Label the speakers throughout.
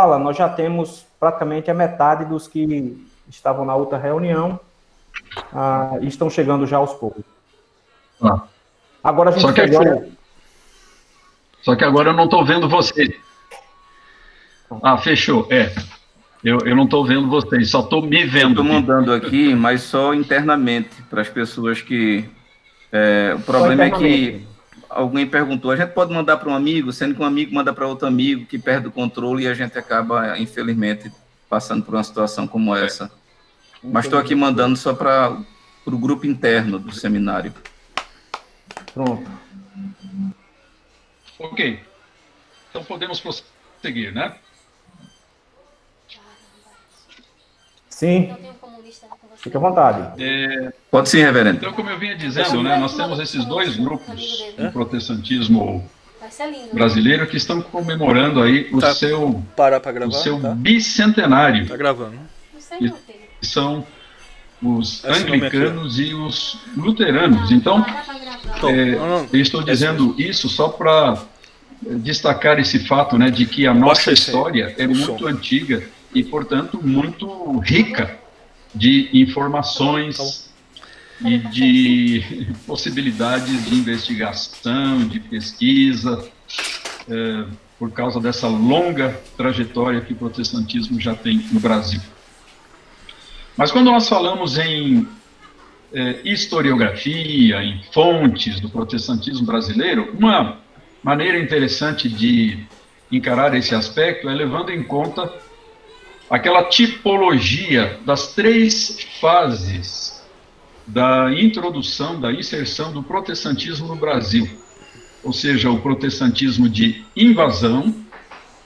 Speaker 1: fala, nós já temos praticamente a metade dos que estavam na outra reunião e estão chegando já aos poucos. Agora a gente
Speaker 2: Só que agora eu não estou vendo você. Fechou. Eu não estou vendo vocês, só estou me vendo.
Speaker 3: Estou mandando aqui, mas só internamente, para as pessoas que... o problema é que alguém perguntou, a gente pode mandar para um amigo, sendo que um amigo manda para outro amigo, que perde o controle, e a gente acaba, infelizmente, passando por uma situação como essa. Mas estou aqui mandando só para o grupo interno do seminário.
Speaker 1: Pronto.
Speaker 2: Ok. Então podemos prosseguir, né?
Speaker 1: Sim. Fique à vontade.
Speaker 3: Pode sim, reverendo.
Speaker 2: Então, como eu vinha dizendo, né, nós temos esses dois grupos do protestantismo brasileiro que estão comemorando aí o seu bicentenário.
Speaker 4: Tá gravando.
Speaker 2: Que são os anglicanos e os luteranos. Então, eu estou dizendo isso só para destacar esse fato, né, de que a nossa história é muito antiga e, portanto, muito rica de informações e de possibilidades de investigação, de pesquisa, por causa dessa longa trajetória que o protestantismo já tem no Brasil. Mas quando nós falamos em historiografia, em fontes do protestantismo brasileiro, uma maneira interessante de encarar esse aspecto é levando em conta aquela tipologia das 3 fases da introdução, da inserção do protestantismo no Brasil. Ou seja, o protestantismo de invasão,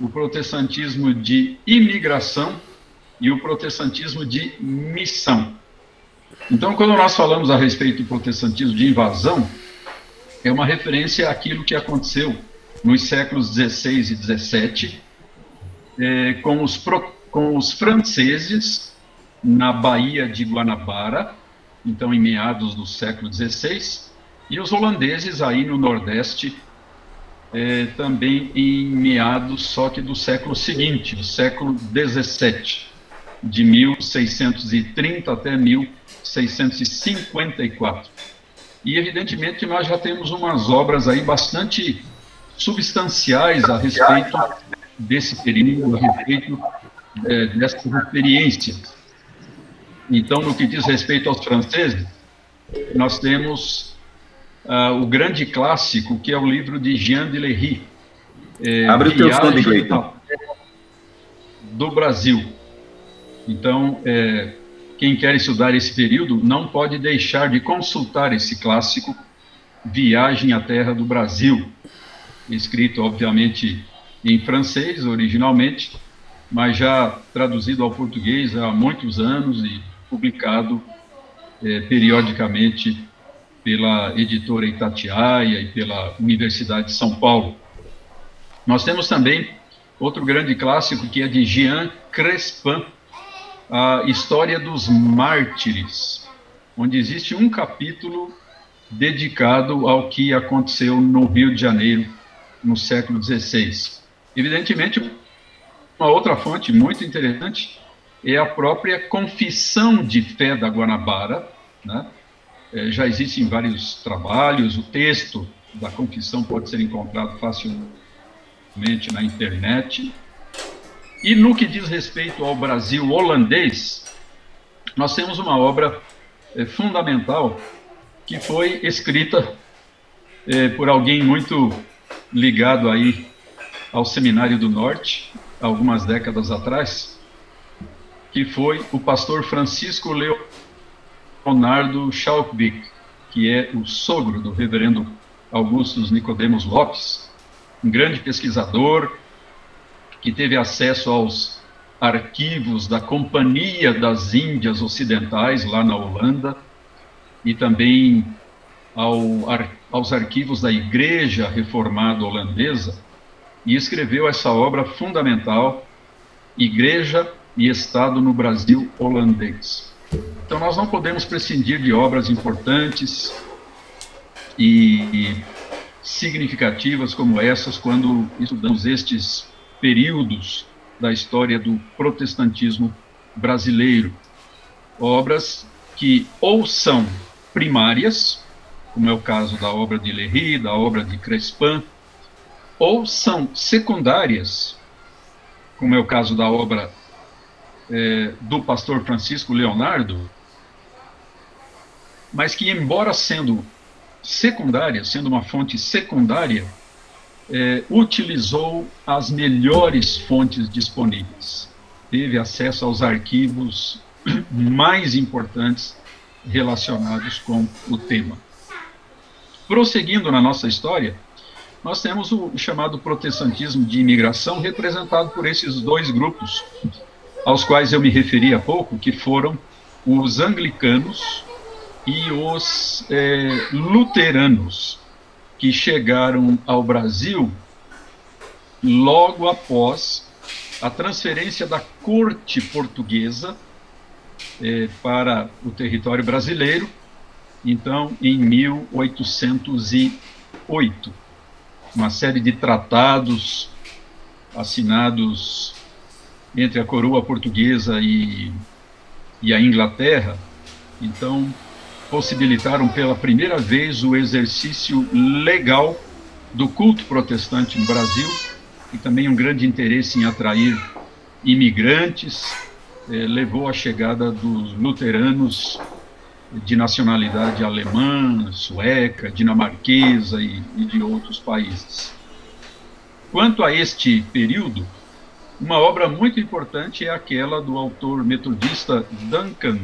Speaker 2: o protestantismo de imigração e o protestantismo de missão. Então, quando nós falamos a respeito do protestantismo de invasão, é uma referência àquilo que aconteceu nos séculos XVI e XVII, com os franceses na Baía de Guanabara, então em meados do século XVI, e os holandeses aí no Nordeste, também em meados só que do século seguinte, do século XVII, de 1630 até 1654. E evidentemente nós já temos umas obras aí bastante substanciais a respeito desse período, a respeito dessas experiências. Então, no que diz respeito aos franceses, nós temos o grande clássico, que é o livro de Jean de Lery,
Speaker 3: Abre o teu som de Cleiton.
Speaker 2: Do Brasil. Então, quem quer estudar esse período não pode deixar de consultar esse clássico, Viagem à Terra do Brasil, escrito, obviamente, em francês, originalmente, mas já traduzido ao português há muitos anos e publicado periodicamente pela editora Itatiaia e pela Universidade de São Paulo. Nós temos também outro grande clássico, que é de Jean Crespin, a História dos Mártires, onde existe um capítulo dedicado ao que aconteceu no Rio de Janeiro no século XVI. Evidentemente, uma outra fonte muito interessante é a própria Confissão de Fé da Guanabara, né? Já existem vários trabalhos, o texto da Confissão pode ser encontrado facilmente na internet. E no que diz respeito ao Brasil holandês, nós temos uma obra fundamental que foi escrita por alguém muito ligado aí ao Seminário do Norte, algumas décadas atrás, que foi o pastor Francisco Leonardo Schaubik, que é o sogro do reverendo Augustus Nicodemos Lopes, um grande pesquisador que teve acesso aos arquivos da Companhia das Índias Ocidentais, lá na Holanda, e também aos arquivos da Igreja Reformada Holandesa, e escreveu essa obra fundamental, Igreja e Estado no Brasil Holandês. Então, nós não podemos prescindir de obras importantes e significativas como essas, quando estudamos estes períodos da história do protestantismo brasileiro. Obras que ou são primárias, como é o caso da obra de Léry, da obra de Crespin, ou são secundárias, como é o caso da obra do pastor Francisco Leonardo, mas que, embora sendo secundária, sendo uma fonte secundária, utilizou as melhores fontes disponíveis. Teve acesso aos arquivos mais importantes relacionados com o tema. Prosseguindo na nossa história, nós temos o chamado protestantismo de imigração, representado por esses dois grupos, aos quais eu me referi há pouco, que foram os anglicanos e os luteranos, que chegaram ao Brasil logo após a transferência da corte portuguesa para o território brasileiro, então, em 1808. Uma série de tratados assinados entre a coroa portuguesa e a Inglaterra, então, possibilitaram pela primeira vez o exercício legal do culto protestante no Brasil, e também um grande interesse em atrair imigrantes, levou à chegada dos luteranos de nacionalidade alemã, sueca, dinamarquesa e de outros países. Quanto a este período, uma obra muito importante é aquela do autor metodista Duncan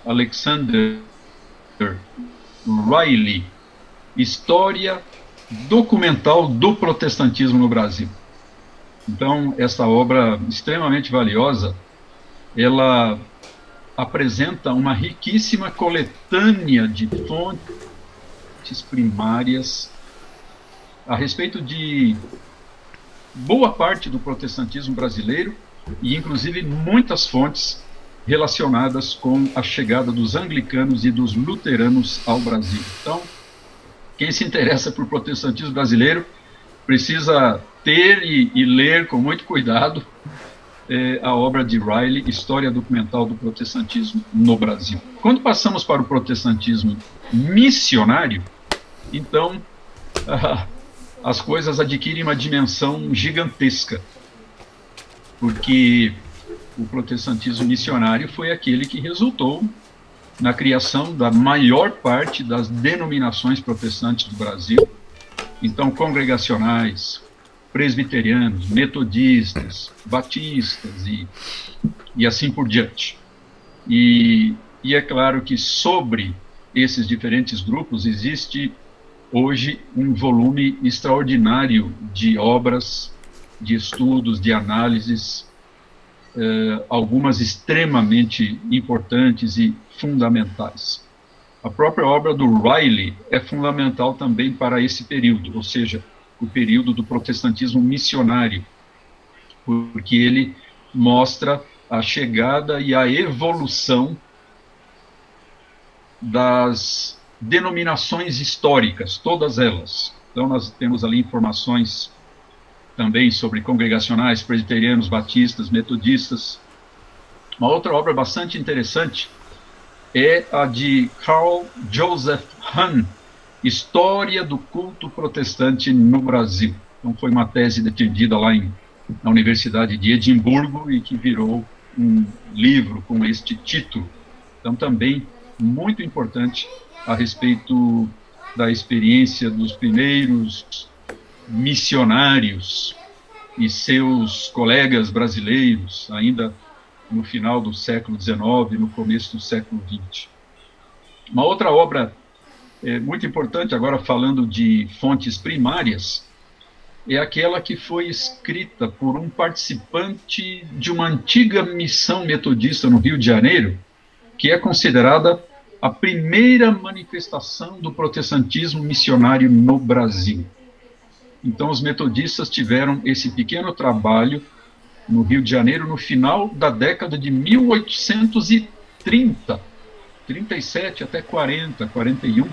Speaker 2: Alexander Riley, História Documental do Protestantismo no Brasil. Então, essa obra extremamente valiosa, ela apresenta uma riquíssima coletânea de fontes primárias a respeito de boa parte do protestantismo brasileiro e, inclusive, muitas fontes relacionadas com a chegada dos anglicanos e dos luteranos ao Brasil. Então, quem se interessa por protestantismo brasileiro precisa ter e ler com muito cuidado a obra de Riley, História Documental do Protestantismo no Brasil. Quando passamos para o protestantismo missionário, então as coisas adquirem uma dimensão gigantesca, porque o protestantismo missionário foi aquele que resultou na criação da maior parte das denominações protestantes do Brasil. Então, congregacionais, presbiterianos, metodistas, batistas e assim por diante. E é claro que sobre esses diferentes grupos existe hoje um volume extraordinário de obras, de estudos, de análises, algumas extremamente importantes e fundamentais. A própria obra do Riley é fundamental também para esse período, ou seja, o período do protestantismo missionário, porque ele mostra a chegada e a evolução das denominações históricas, todas elas. Então, nós temos ali informações também sobre congregacionais, presbiterianos, batistas, metodistas. Uma outra obra bastante interessante é a de Carl Joseph Hahn, História do Culto Protestante no Brasil. Então, foi uma tese defendida lá na Universidade de Edimburgo e que virou um livro com este título. Então, também muito importante a respeito da experiência dos primeiros missionários e seus colegas brasileiros, ainda no final do século XIX, no começo do século XX. Uma outra obra muito importante, agora falando de fontes primárias, é aquela que foi escrita por um participante de uma antiga missão metodista no Rio de Janeiro, que é considerada a primeira manifestação do protestantismo missionário no Brasil. Então, os metodistas tiveram esse pequeno trabalho no Rio de Janeiro no final da década de 1830, 37 até 40, 41,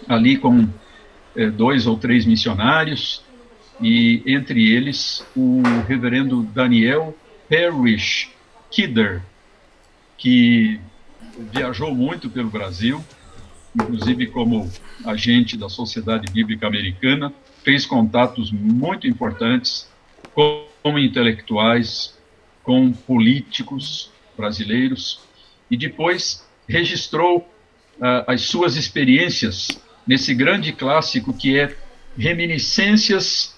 Speaker 2: ali com 2 ou 3 missionários, e entre eles o reverendo Daniel Parrish Kidder, que viajou muito pelo Brasil, inclusive como agente da Sociedade Bíblica Americana, fez contatos muito importantes com intelectuais, com políticos brasileiros, e depois registrou as suas experiências nesse grande clássico que é Reminiscências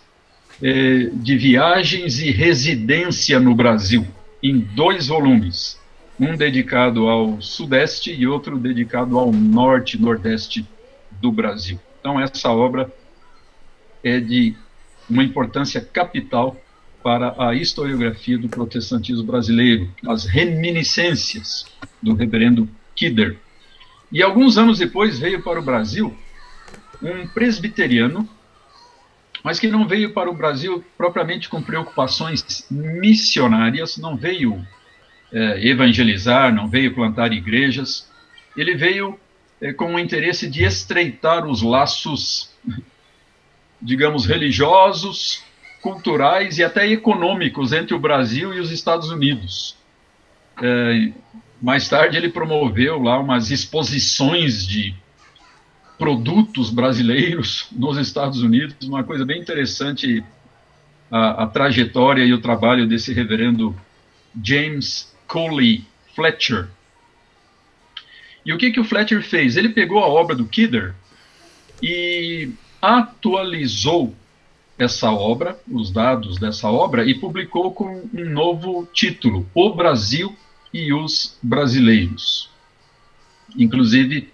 Speaker 2: de Viagens e Residência no Brasil, em 2 volumes, um dedicado ao Sudeste e outro dedicado ao Norte e Nordeste do Brasil. Então, essa obra é de uma importância capital para a historiografia do protestantismo brasileiro, as reminiscências do reverendo Kidder. E alguns anos depois veio para o Brasil um presbiteriano, mas que não veio para o Brasil propriamente com preocupações missionárias, não veio evangelizar, não veio plantar igrejas, ele veio com o interesse de estreitar os laços, digamos, religiosos, culturais e até econômicos entre o Brasil e os Estados Unidos. Mais tarde ele promoveu lá umas exposições de produtos brasileiros nos Estados Unidos, uma coisa bem interessante, a trajetória e o trabalho desse reverendo James Coley Fletcher. E o que o Fletcher fez? Ele pegou a obra do Kidder e atualizou essa obra, os dados dessa obra, e publicou com um novo título, O Brasil e os Brasileiros. Inclusive,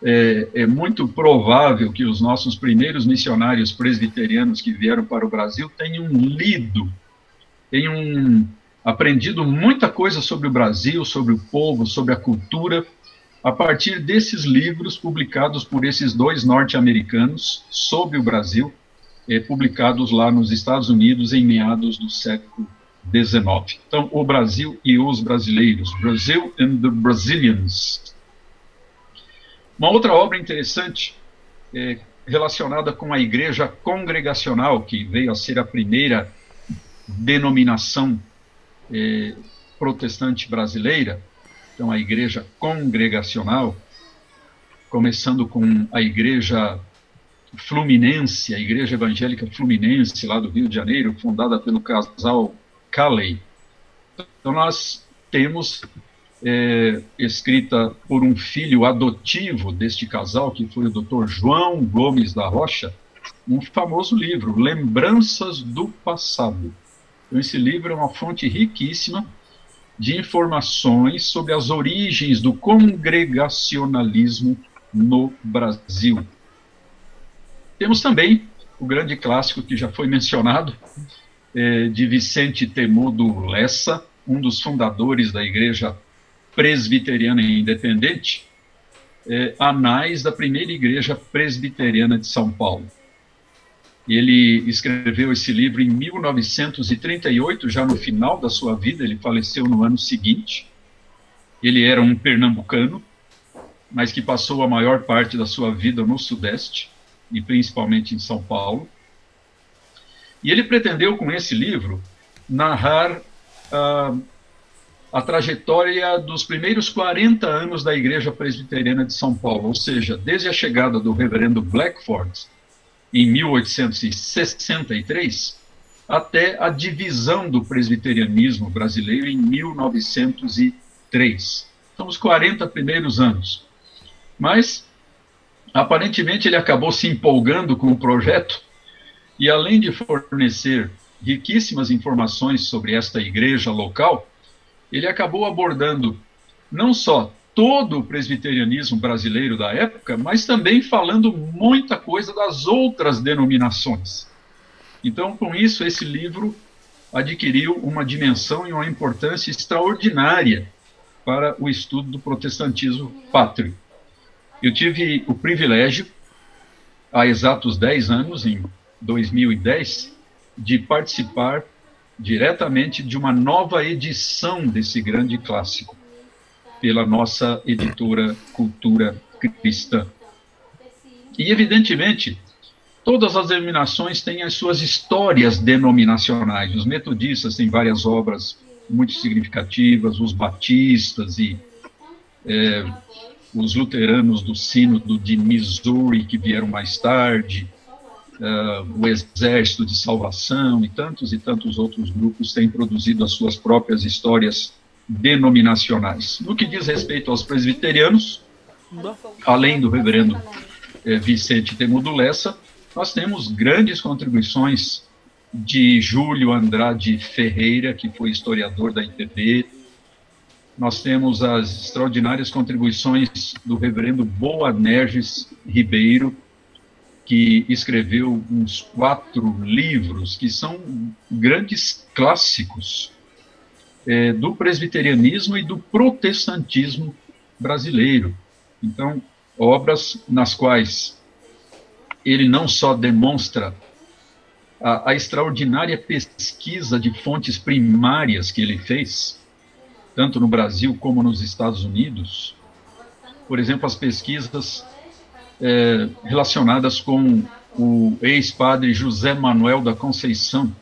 Speaker 2: é muito provável que os nossos primeiros missionários presbiterianos que vieram para o Brasil tenham lido, tenham aprendido muita coisa sobre o Brasil, sobre o povo, sobre a cultura, a partir desses livros publicados por esses 2 norte-americanos sobre o Brasil, publicados lá nos Estados Unidos em meados do século XIX. Então, O Brasil e os Brasileiros, Brazil and the Brazilians. Uma outra obra interessante, relacionada com a igreja congregacional, que veio a ser a primeira denominação protestante brasileira, então a igreja congregacional, começando com a igreja fluminense, a igreja evangélica fluminense, lá do Rio de Janeiro, fundada pelo casal Calley. Então nós temos, escrita por um filho adotivo deste casal, que foi o Dr. João Gomes da Rocha, um famoso livro, Lembranças do Passado. Então, esse livro é uma fonte riquíssima de informações sobre as origens do congregacionalismo no Brasil. Temos também o grande clássico que já foi mencionado, de Vicente Temudo Lessa, um dos fundadores da Igreja Presbiteriana Independente, Anais da primeira Igreja Presbiteriana de São Paulo. Ele escreveu esse livro em 1938, já no final da sua vida, ele faleceu no ano seguinte. Ele era um pernambucano, mas que passou a maior parte da sua vida no Sudeste, e principalmente em São Paulo. E ele pretendeu, com esse livro, narrar a trajetória dos primeiros 40 anos da Igreja Presbiteriana de São Paulo, ou seja, desde a chegada do reverendo Blackford, em 1863, até a divisão do presbiterianismo brasileiro em 1903. Então, os 40 primeiros anos. Mas, aparentemente, ele acabou se empolgando com o projeto e, além de fornecer riquíssimas informações sobre esta igreja local, ele acabou abordando não só todo o presbiterianismo brasileiro da época, mas também falando muita coisa das outras denominações. Então, com isso, esse livro adquiriu uma dimensão e uma importância extraordinária para o estudo do protestantismo pátrio. Eu tive o privilégio, há exatos 10 anos, em 2010, de participar diretamente de uma nova edição desse grande clássico, pela nossa editora Cultura Cristã. E, evidentemente, Todas as denominações têm as suas histórias denominacionais. Os metodistas têm várias obras muito significativas, os batistas e os luteranos do Sínodo de Missouri, que vieram mais tarde, o Exército de Salvação e tantos outros grupos têm produzido as suas próprias histórias denominacionais. No que diz respeito aos presbiterianos, além do reverendo Vicente Temudo Lessa, nós temos grandes contribuições de Júlio Andrade Ferreira, que foi historiador da IPB. Nós temos as extraordinárias contribuições do reverendo Boanerges Ribeiro, que escreveu uns 4 livros que são grandes clássicos do presbiterianismo e do protestantismo brasileiro. Então, obras nas quais ele não só demonstra a extraordinária pesquisa de fontes primárias que ele fez, tanto no Brasil como nos Estados Unidos. Por exemplo, as pesquisas relacionadas com o ex-padre José Manuel da Conceição.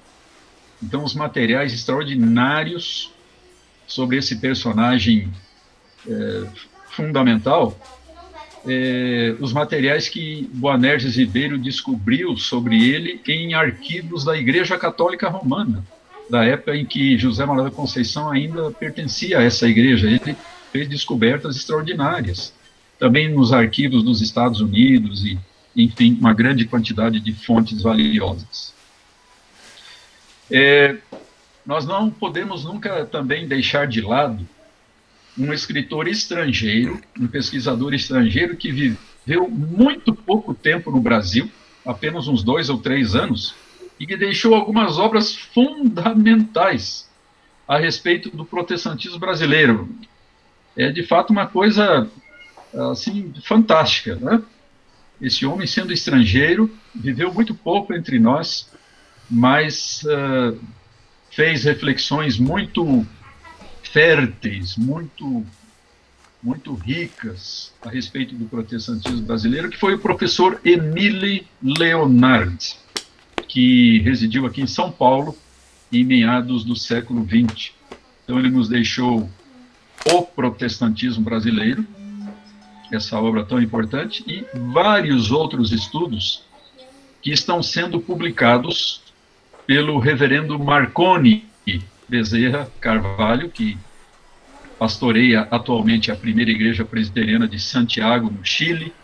Speaker 2: Então, os materiais extraordinários sobre esse personagem fundamental, os materiais que Boanerges Ribeiro descobriu sobre ele em arquivos da Igreja Católica Romana, da época em que José Manuel da Conceição ainda pertencia a essa igreja. Ele fez descobertas extraordinárias, também nos arquivos dos Estados Unidos e, enfim, uma grande quantidade de fontes valiosas. Nós não podemos nunca também deixar de lado um escritor estrangeiro, um pesquisador estrangeiro que viveu muito pouco tempo no Brasil, apenas uns 2 ou 3 anos, e que deixou algumas obras fundamentais a respeito do protestantismo brasileiro. É, de fato, uma coisa, assim, fantástica, né? Esse homem, sendo estrangeiro, viveu muito pouco entre nós, mas fez reflexões muito férteis, muito ricas a respeito do protestantismo brasileiro, que foi o professor Émile Leonard, que residiu aqui em São Paulo em meados do século XX. Então ele nos deixou O Protestantismo Brasileiro, essa obra tão importante, e vários outros estudos que estão sendo publicados pelo reverendo Marconi Bezerra Carvalho, que pastoreia atualmente a primeira igreja presbiteriana de Santiago, no Chile,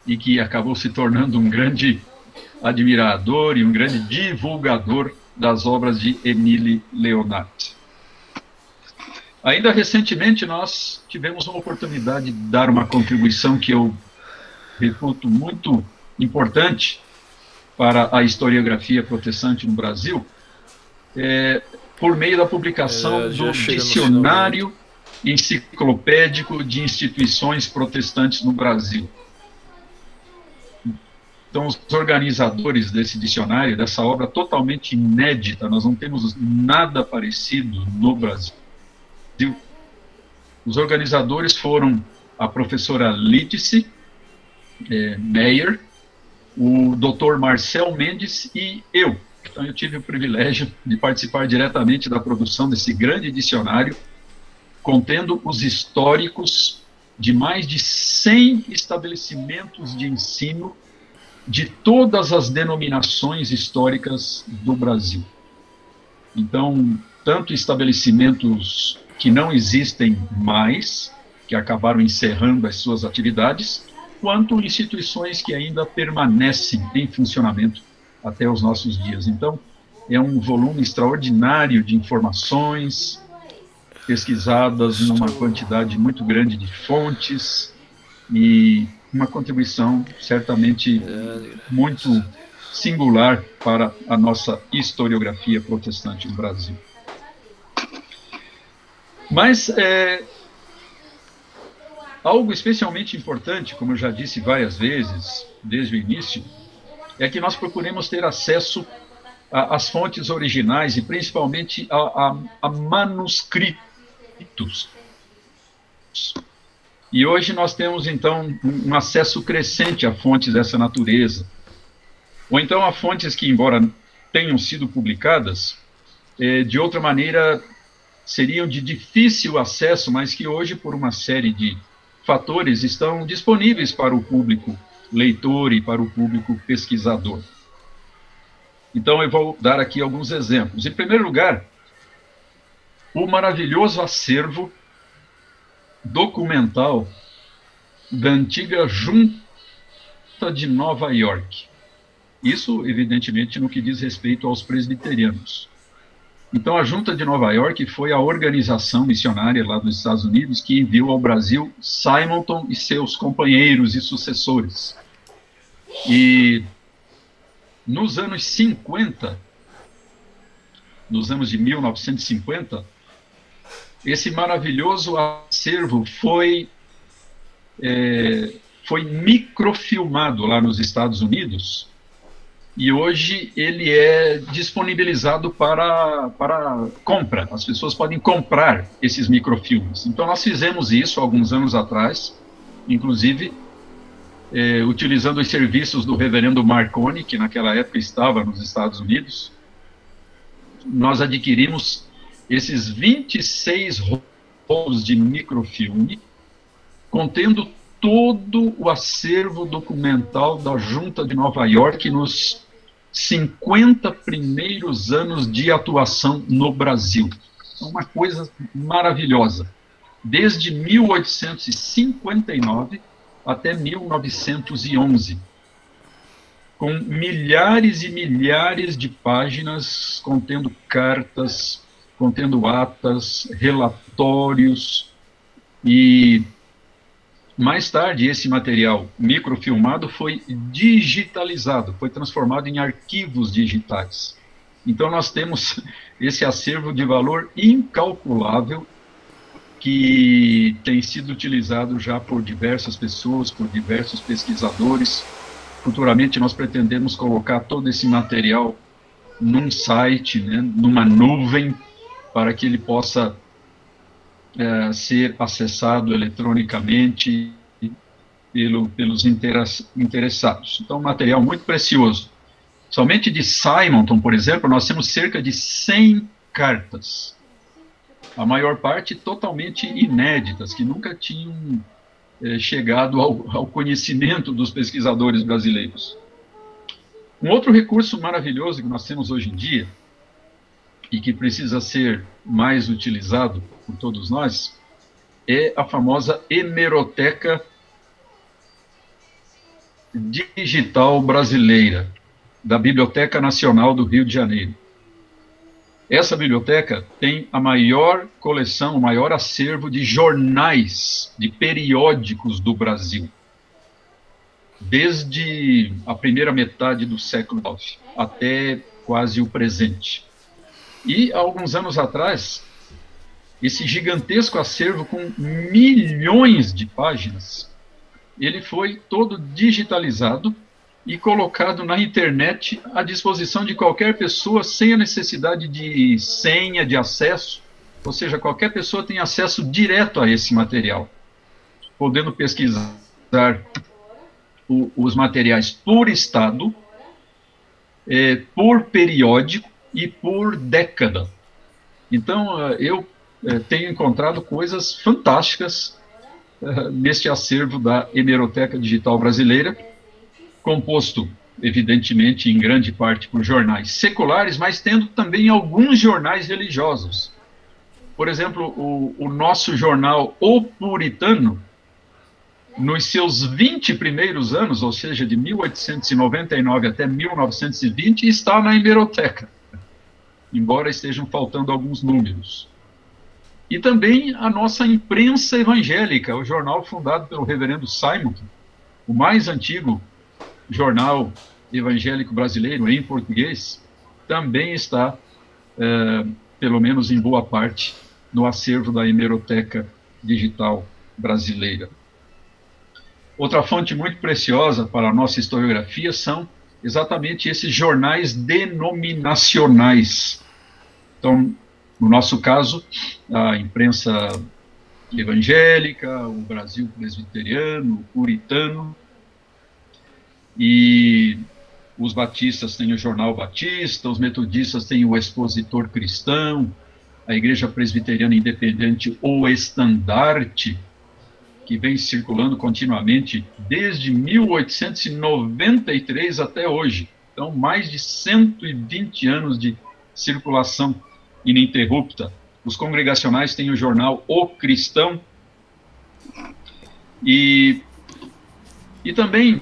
Speaker 2: e que acabou se tornando um grande admirador e um grande divulgador das obras de Émile Leonard. Ainda recentemente nós tivemos uma oportunidade de dar uma contribuição que eu reputo muito importante para a historiografia protestante no Brasil, por meio da publicação do Dicionário Enciclopédico de Instituições Protestantes no Brasil. Então, os organizadores desse dicionário, dessa obra totalmente inédita, nós não temos nada parecido no Brasil. Os organizadores foram a professora Lídice Meyer, o Dr. Marcel Mendes e eu. Então, eu tive o privilégio de participar diretamente da produção desse grande dicionário, contendo os históricos de mais de 100 estabelecimentos de ensino de todas as denominações históricas do Brasil. Então, tanto estabelecimentos que não existem mais, que acabaram encerrando as suas atividades, quanto instituições que ainda permanecem em funcionamento até os nossos dias. Então, é um volume extraordinário de informações, pesquisadas numa quantidade muito grande de fontes, e uma contribuição certamente muito singular para a nossa historiografia protestante no Brasil. Mas algo especialmente importante, como eu já disse várias vezes desde o início, é que nós procuremos ter acesso às fontes originais e principalmente a manuscritos. E hoje nós temos, então, um acesso crescente a fontes dessa natureza. ou então há fontes que, embora tenham sido publicadas, de outra maneira seriam de difícil acesso, mas que hoje, por uma série de fatores, estão disponíveis para o público leitor e para o público pesquisador. Então, eu vou dar aqui alguns exemplos. Em primeiro lugar, o maravilhoso acervo documental da antiga Junta de Nova York. Isso, evidentemente, no que diz respeito aos presbiterianos. Então, a Junta de Nova York foi a organização missionária lá dos Estados Unidos que enviou ao Brasil Simonton e seus companheiros e sucessores. E nos anos 50, nos anos de 1950, esse maravilhoso acervo foi microfilmado lá nos Estados Unidos, e hoje ele é disponibilizado para compra. As pessoas podem comprar esses microfilmes. Então, nós fizemos isso alguns anos atrás, inclusive utilizando os serviços do reverendo Marconi, que naquela época estava nos Estados Unidos. Nós adquirimos esses 26 rolos de microfilme, contendo todo o acervo documental da Junta de Nova York nos 50 primeiros anos de atuação no Brasil. É uma coisa maravilhosa. Desde 1859 até 1911, com milhares e milhares de páginas contendo cartas, contendo atas, relatórios, e mais tarde esse material microfilmado foi digitalizado, foi transformado em arquivos digitais. Então nós temos esse acervo de valor incalculável que tem sido utilizado já por diversas pessoas, por diversos pesquisadores. Futuramente nós pretendemos colocar todo esse material num site, né, numa nuvem, para que ele possa ser acessado eletronicamente pelos interessados. Então, um material muito precioso. Somente de Simonton, por exemplo, nós temos cerca de 100 cartas, a maior parte totalmente inéditas, que nunca tinham chegado ao conhecimento dos pesquisadores brasileiros. Um outro recurso maravilhoso que nós temos hoje em dia, e que precisa ser mais utilizado por todos nós, é a famosa hemeroteca digital brasileira, da Biblioteca Nacional do Rio de Janeiro. Essa biblioteca tem a maior coleção, o maior acervo de jornais, de periódicos do Brasil, desde a primeira metade do século XIX até quase o presente. E, há alguns anos atrás, esse gigantesco acervo com milhões de páginas, ele foi todo digitalizado e colocado na internet à disposição de qualquer pessoa, sem a necessidade de senha, de acesso. Ou seja, qualquer pessoa tem acesso direto a esse material, podendo pesquisar os materiais por estado, por periódico e por década. Então, eu tenho encontrado coisas fantásticas neste acervo da Hemeroteca Digital Brasileira, composto, evidentemente, em grande parte por jornais seculares, mas tendo também alguns jornais religiosos. Por exemplo, o nosso jornal O Puritano, nos seus 20 primeiros anos, ou seja, de 1899 até 1920, está na hemeroteca, embora estejam faltando alguns números. E também a nossa imprensa evangélica, o jornal fundado pelo reverendo Simonton, o mais antigo jornal evangélico brasileiro em português, também está, pelo menos em boa parte, no acervo da Hemeroteca Digital Brasileira. Outra fonte muito preciosa para a nossa historiografia são exatamente esses jornais denominacionais. Então, no nosso caso, a imprensa evangélica, o Brasil presbiteriano, o puritano, e os batistas têm o Jornal Batista, os metodistas têm o Expositor Cristão, a Igreja Presbiteriana Independente, o Estandarte, que vem circulando continuamente desde 1893 até hoje. Então, mais de 120 anos de circulação ininterrupta. Os congregacionais têm o jornal O Cristão. E também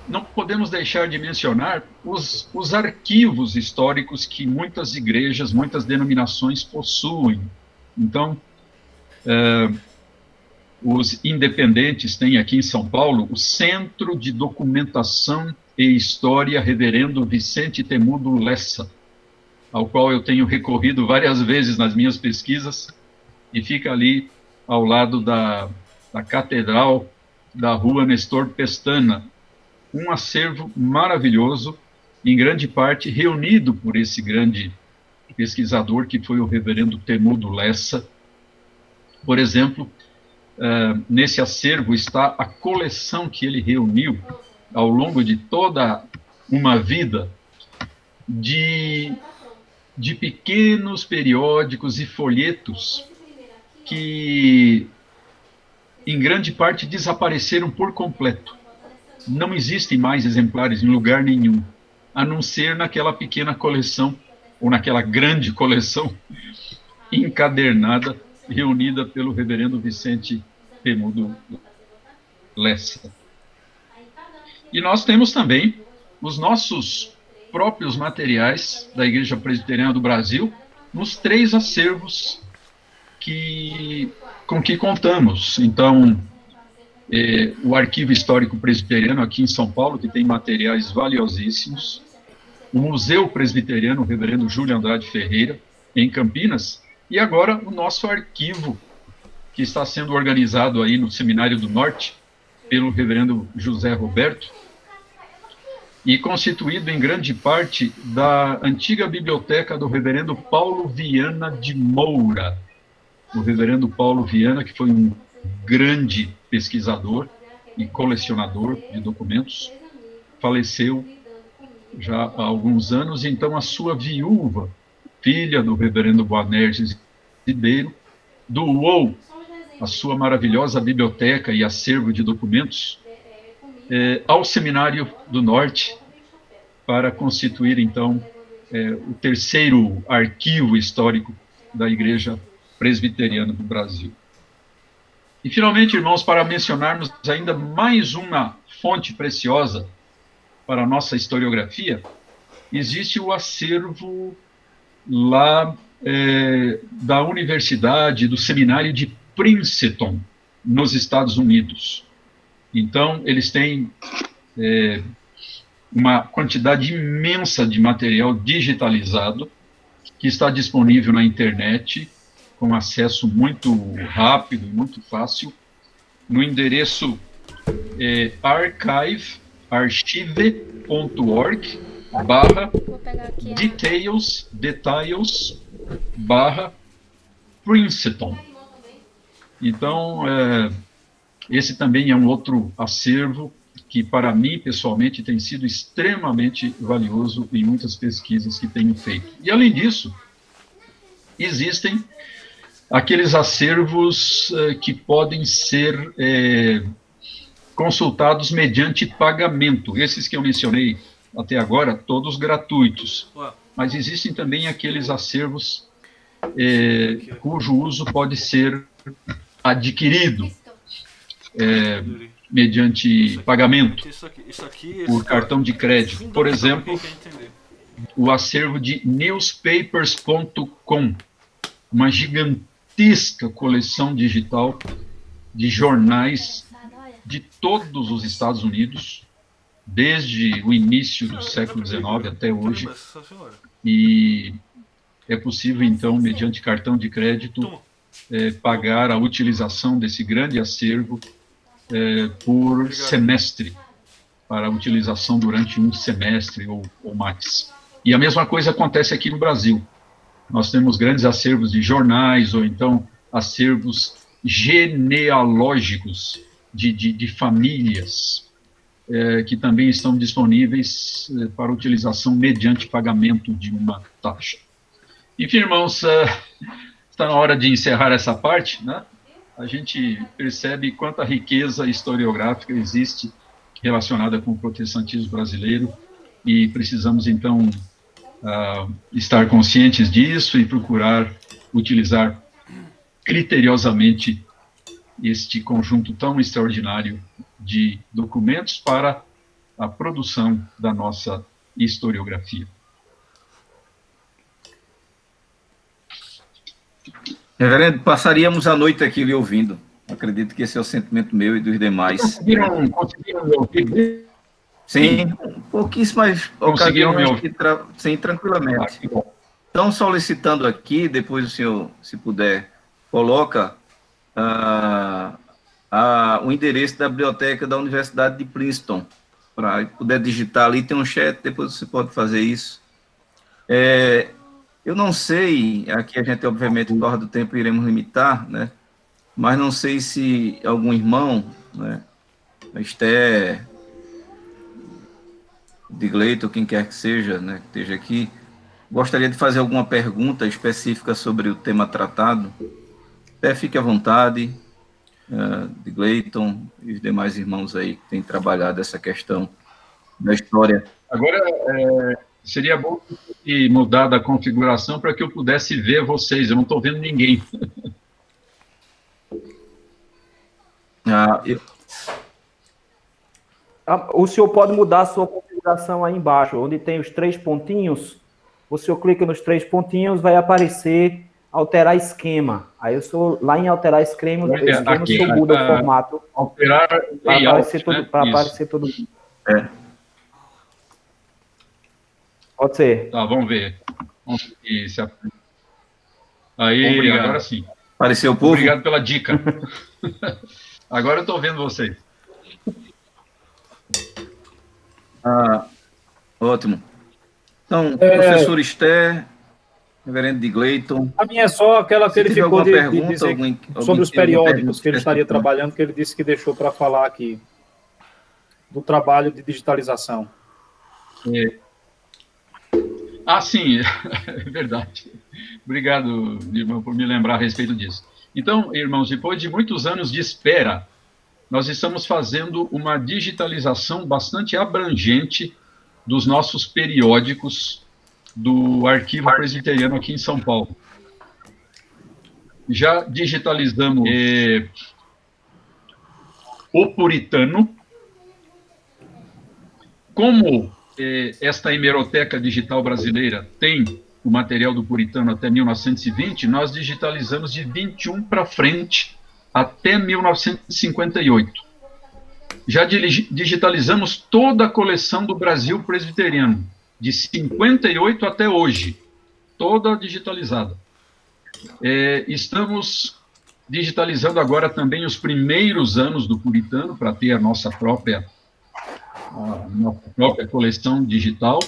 Speaker 2: não podemos deixar de mencionar os arquivos históricos que muitas igrejas, muitas denominações possuem. Então, os independentes têm aqui em São Paulo o Centro de Documentação e História Reverendo Vicente Temudo Lessa, ao qual eu tenho recorrido várias vezes nas minhas pesquisas, e fica ali ao lado da Catedral da Rua Nestor Pestana, um acervo maravilhoso, em grande parte reunido por esse grande pesquisador que foi o reverendo Temudo Lessa. Por exemplo, nesse acervo está a coleção que ele reuniu ao longo de toda uma vida de pequenos periódicos e folhetos que, em grande parte, desapareceram por completo. Não existem mais exemplares em lugar nenhum, a não ser naquela pequena coleção, ou naquela grande coleção encadernada, reunida pelo reverendo Vicente Temudo Lessa. E nós temos também os nossos próprios materiais da Igreja Presbiteriana do Brasil, nos 3 acervos com que contamos. Então, o Arquivo Histórico Presbiteriano aqui em São Paulo, que tem materiais valiosíssimos, o Museu Presbiteriano, o reverendo Júlio Andrade Ferreira, em Campinas, e agora o nosso arquivo, que está sendo organizado aí no Seminário do Norte, pelo reverendo José Roberto, e constituído em grande parte da antiga biblioteca do reverendo Paulo Viana de Moura. O reverendo Paulo Viana, que foi um grande pesquisador e colecionador de documentos, faleceu já há alguns anos, então a sua viúva, filha do reverendo Boanerges Ribeiro, doou a sua maravilhosa biblioteca e acervo de documentos ao Seminário do Norte, para constituir, então, o 3º arquivo histórico da Igreja Presbiteriana do Brasil. E, finalmente, irmãos, para mencionarmos ainda mais uma fonte preciosa para a nossa historiografia, existe o acervo lá da Universidade, do Seminário de Princeton, nos Estados Unidos. Então, eles têm uma quantidade imensa de material digitalizado que está disponível na internet, com acesso muito rápido e muito fácil, no endereço archive.org/details/Princeton. Então, esse também é um outro acervo que, para mim, pessoalmente, tem sido extremamente valioso em muitas pesquisas que tenho feito. E, além disso, existem aqueles acervos que podem ser consultados mediante pagamento. Esses que eu mencionei até agora, todos gratuitos. Mas existem também aqueles acervos cujo uso pode ser adquirido mediante pagamento por cartão de crédito. Por exemplo, o acervo de newspapers.com, uma gigantesca coleção digital de jornais de todos os Estados Unidos, desde o início do século XIX até hoje, e é possível, então, mediante cartão de crédito, pagar a utilização desse grande acervo por semestre, para utilização durante um semestre ou mais. E a mesma coisa acontece aqui no Brasil. Nós temos grandes acervos de jornais, ou então acervos genealógicos de famílias, que também estão disponíveis para utilização mediante pagamento de uma taxa. Enfim, irmãos, está na hora de encerrar essa parte, né? A gente percebe quanta riqueza historiográfica existe relacionada com o protestantismo brasileiro e precisamos, então, estar conscientes disso e procurar utilizar criteriosamente este conjunto tão extraordinário de documentos para a produção da nossa historiografia.
Speaker 3: Reverendo, passaríamos a noite aqui lhe ouvindo. Acredito que esse é o sentimento meu e dos demais.
Speaker 2: Conseguiram me ouvir?
Speaker 3: Sim, pouquíssimas ocasiões. Sim, tranquilamente.
Speaker 2: Ah,
Speaker 3: estão solicitando aqui, depois o senhor, se puder, coloca o endereço da biblioteca da Universidade de Princeton, para puder digitar ali, tem um chat, depois você pode fazer isso. Eu não sei, aqui a gente, obviamente, por causa do tempo, iremos limitar, né? Mas não sei se algum irmão, né, Esther, Digleito, quem quer que seja, né, que esteja aqui, gostaria de fazer alguma pergunta específica sobre o tema tratado. Até fique à vontade, de Gleiton e os demais irmãos aí que têm trabalhado essa questão da história.
Speaker 2: Agora, seria bom mudar da configuração para que eu pudesse ver vocês. Eu não estou vendo ninguém.
Speaker 1: O senhor pode mudar a sua configuração aí embaixo, onde tem os 3 pontinhos. O senhor clica nos 3 pontinhos, vai aparecer alterar esquema. Aí eu sou lá em alterar esquema, o senhor muda o formato.
Speaker 2: Alterar
Speaker 1: para aparecer tudo. Para aparecer tudo. Pode ser.
Speaker 2: Tá, vamos ver. Aí, obrigado. Agora sim.
Speaker 3: Apareceu o povo?
Speaker 2: Obrigado pela dica. Agora eu estou vendo vocês.
Speaker 3: Ótimo. Então, professor Esther, reverendo Digleito.
Speaker 4: A minha é só aquela que ele ficou de dizer sobre os periódicos que ele estaria trabalhando, que ele disse que deixou para falar aqui, do trabalho de digitalização.
Speaker 2: Sim, é verdade. Obrigado, irmão, por me lembrar a respeito disso. Então, irmãos, depois de muitos anos de espera, nós estamos fazendo uma digitalização bastante abrangente dos nossos periódicos do Arquivo Presbiteriano aqui em São Paulo. Já digitalizamos o Puritano. Como esta hemeroteca digital brasileira tem o material do Puritano até 1920, nós digitalizamos de 21 para frente até 1958. Já digitalizamos toda a coleção do Brasil Presbiteriano, de 58 até hoje, toda digitalizada. Estamos digitalizando agora também os primeiros anos do Puritano, para ter a nossa própria coleção digital.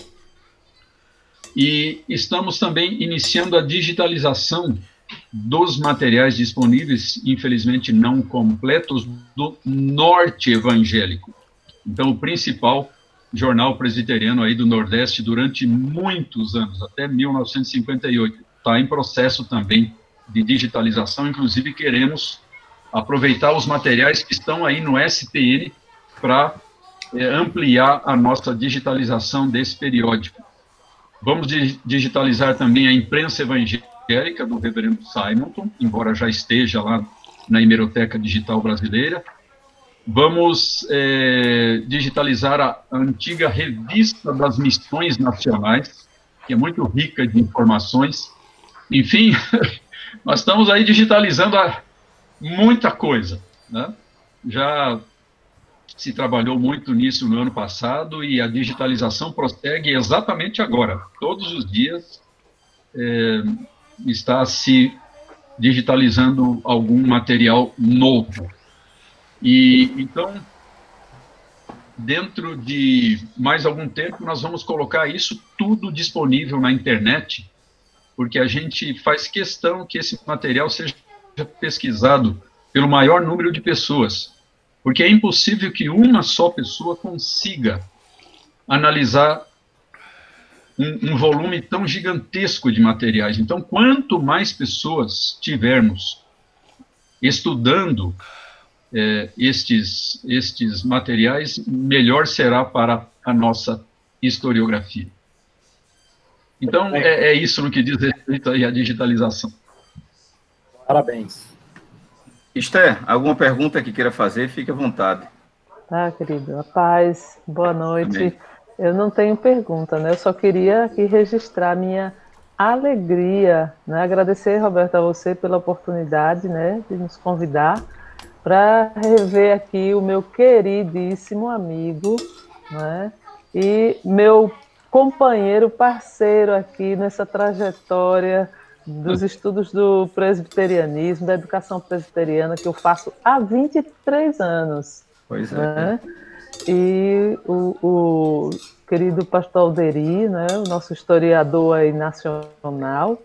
Speaker 2: E estamos também iniciando a digitalização dos materiais disponíveis, infelizmente não completos, do Norte Evangélico. Então, o principal jornal presbiteriano aí do Nordeste durante muitos anos, até 1958. Está em processo também de digitalização, inclusive queremos aproveitar os materiais que estão aí no SPN para ampliar a nossa digitalização desse periódico. Vamos digitalizar também a imprensa evangélica do reverendo Simonton, embora já esteja lá na Hemeroteca Digital Brasileira. Vamos digitalizar a antiga Revista das Missões Nacionais, que é muito rica de informações. Enfim, nós estamos aí digitalizando muita coisa, né? Já se trabalhou muito nisso no ano passado e a digitalização prossegue exatamente agora. Todos os dias está se digitalizando algum material novo. E então, dentro de mais algum tempo, nós vamos colocar isso tudo disponível na internet, porque a gente faz questão que esse material seja pesquisado pelo maior número de pessoas. porque é impossível que uma só pessoa consiga analisar um volume tão gigantesco de materiais. Então, quanto mais pessoas tivermos estudando estes materiais, melhor será para a nossa historiografia. Então, é isso no que diz respeito aí à digitalização.
Speaker 4: Parabéns.
Speaker 3: Esther, alguma pergunta que queira fazer, fique à vontade.
Speaker 5: Tá, querido. A paz, boa noite. Amém. Eu não tenho pergunta, né? Eu só queria aqui registrar minha alegria, né? Agradecer, Roberto, a você pela oportunidade, né, de nos convidar para rever aqui o meu queridíssimo amigo, né, e meu companheiro, parceiro aqui nessa trajetória dos estudos do presbiterianismo, da educação presbiteriana, que eu faço há 23 anos.
Speaker 3: Pois é.
Speaker 5: Né? E o querido pastor Alderi, né, o nosso historiador aí nacional,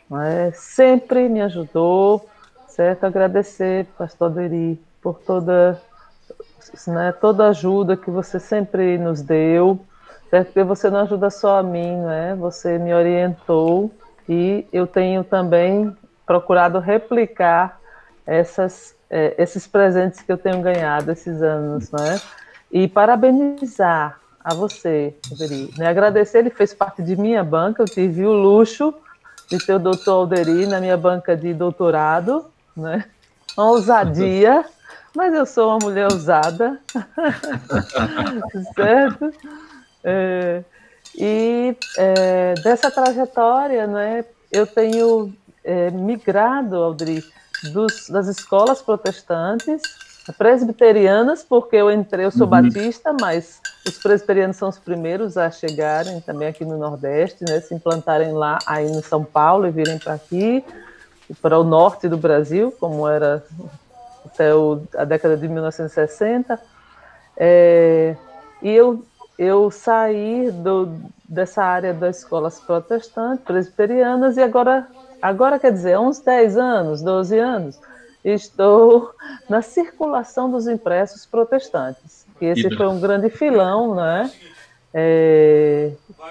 Speaker 5: né, sempre me ajudou, certo? Agradecer, pastor Alderi, por toda a ajuda que você sempre nos deu, certo? Porque você não ajuda só a mim, né? Você me orientou e eu tenho também procurado replicar esses presentes que eu tenho ganhado esses anos, né? E parabenizar a você, Alderi, né? Agradecer, ele fez parte de minha banca, eu tive o luxo de ter o doutor Alderi na minha banca de doutorado, né? Uma ousadia, mas eu sou uma mulher ousada, certo? Dessa trajetória, né, eu tenho migrado, Alderi, das escolas protestantes, presbiterianas, porque eu sou batista, mas os presbiterianos são os primeiros a chegarem também aqui no Nordeste, né, se implantarem lá aí em São Paulo e virem para aqui, para o norte do Brasil, como era até a década de 1960. E eu saí dessa área das escolas protestantes, presbiterianas, e agora quer dizer, há uns 10 anos, 12 anos, estou na circulação dos impressos protestantes. E esse foi um grande filão, né?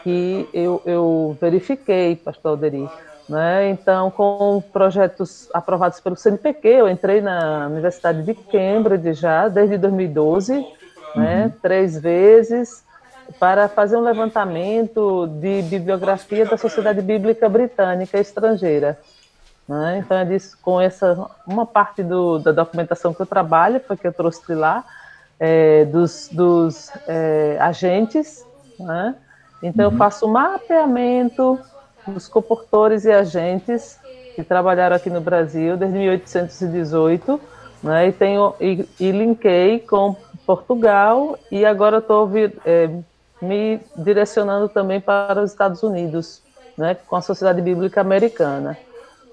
Speaker 5: Que eu verifiquei, pastor Alderi. Né? Então, com projetos aprovados pelo CNPq, eu entrei na Universidade de Cambridge já, desde 2012, né? 3 vezes, para fazer um levantamento de bibliografia da Sociedade Bíblica Britânica Estrangeira. Né? Então, é disso, com uma parte da documentação que eu trabalho, foi que eu trouxe de lá, dos agentes, né? Então, eu faço mapeamento dos comportores e agentes que trabalharam aqui no Brasil desde 1818, né? E linkei com Portugal, e agora estou me direcionando também para os Estados Unidos, né? Com a Sociedade Bíblica Americana.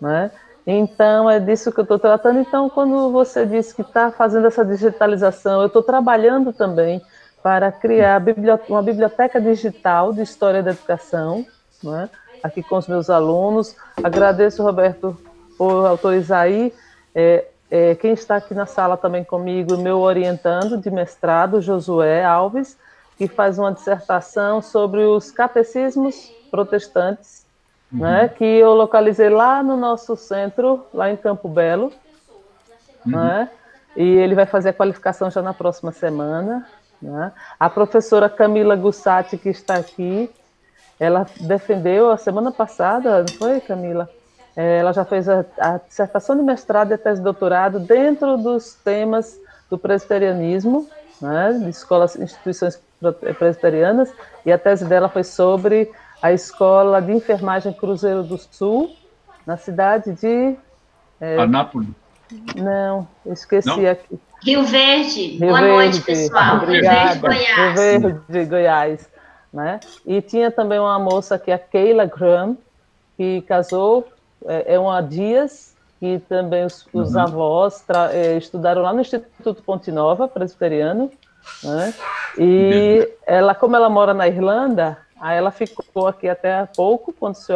Speaker 5: Né? Então, é disso que eu estou tratando. Então, quando você disse que está fazendo essa digitalização, eu estou trabalhando também para criar uma biblioteca digital de História da Educação, né? Aqui com os meus alunos. Agradeço, Roberto, por autorizar aí. Quem está aqui na sala também comigo, meu orientando de mestrado, Josué Alves, que faz uma dissertação sobre os catecismos protestantes, né, que eu localizei lá no nosso centro, lá em Campo Belo, né, e ele vai fazer a qualificação já na próxima semana. Né. A professora Camila Gussati, que está aqui, ela defendeu a semana passada, não foi, Camila? Ela já fez a dissertação de mestrado e a tese de doutorado dentro dos temas do presbiterianismo, né, de escolas, instituições presbiterianas, e a tese dela foi sobre a Escola de Enfermagem Cruzeiro do Sul, na cidade de...
Speaker 2: Anápolis?
Speaker 5: Não, eu esqueci
Speaker 2: não?
Speaker 5: aqui.
Speaker 6: Rio Verde. Boa noite, pessoal.
Speaker 5: Obrigada.
Speaker 6: Rio Verde, Goiás.
Speaker 5: Rio Verde, Goiás. Né? E tinha também uma moça aqui, a Keila Graham, que casou, é uma Dias, que também os avós estudaram lá no Instituto Ponte Nova, presbiteriano, né? E ela, como ela mora na Irlanda, aí ela ficou aqui até há pouco, quando você